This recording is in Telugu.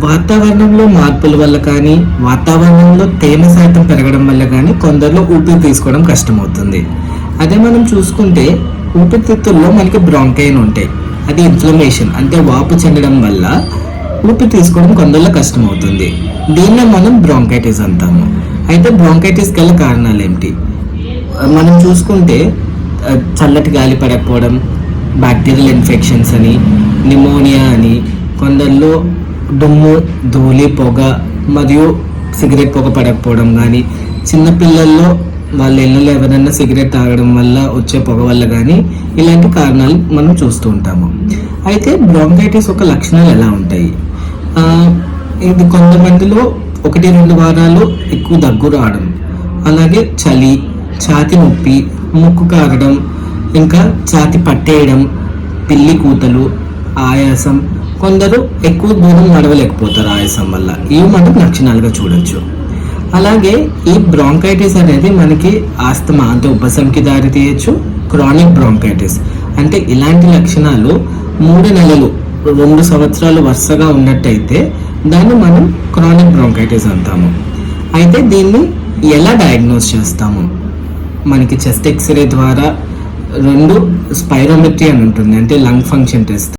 వాతావరణంలో మార్పుల వల్ల కానీ, వాతావరణంలో తేమ శాతం పెరగడం వల్ల కానీ కొందరిలో ఊపిరి తీసుకోవడం కష్టమవుతుంది. అదే మనం చూసుకుంటే ఊపిరితిత్తుల్లో మనకి బ్రాంకైన్ ఉంటాయి. అది ఇన్ఫ్లమేషన్ అంటే వాపు చెందడం వల్ల ఊపిరి తీసుకోవడం కొందరిలో కష్టమవుతుంది. దీన్నే మనం బ్రాంకైటిస్ అంటాము. అయితే బ్రాంకైటిస్ గల కారణాలు ఏమిటి? మనం చూసుకుంటే చల్లటి గాలి పడకపోవడం, బ్యాక్టీరియల్ ఇన్ఫెక్షన్స్ అని, నిమోనియా అని, కొందరిలో దుమ్ము, ధూళి, పొగ మరియు సిగరెట్ పొగ పడకపోవడం కానీ, చిన్నపిల్లల్లో వాళ్ళ ఇళ్ళలో ఎవరైనా సిగరెట్ తాగడం వల్ల వచ్చే పొగ వల్ల కానీ ఇలాంటి కారణాలు మనం చూస్తూ ఉంటాము. అయితే బ్రాంకైటిస్ ఒక లక్షణాలు ఎలా ఉంటాయి? ఇది కొంతమందిలో 1-2 వారాలు ఎక్కువ దగ్గు రావడం, అలాగే చలి, ఛాతి నొప్పి, ముక్కు కారడం, ఇంకా ఛాతి పట్టేయడం, పిల్లి కూతలు, ఆయాసం, కొందరు ఎక్కువ దూరం నడవలేకపోతారు ఆయాసం వల్ల. ఇవి మనం లక్షణాలుగా చూడొచ్చు. అలాగే ఈ బ్రాంకైటిస్ అనేది మనకి ఆస్తమా అంటే ఉబ్బసంకి దారి తీయచ్చు. క్రానిక్ బ్రాంకైటిస్ అంటే ఇలాంటి లక్షణాలు 3 నెలలు 2 సంవత్సరాలు వరుసగా ఉన్నట్టయితే దాన్ని మనం క్రానిక్ బ్రాంకైటిస్ అంటాము. అయితే దీన్ని ఎలా డయాగ్నోస్ చేస్తాము? మనకి చెస్ట్ ఎక్స్రే ద్వారా 2 స్పైరోమెట్రీ అని ఉంటుంది, అంటే లంగ్ ఫంక్షన్ టెస్ట్.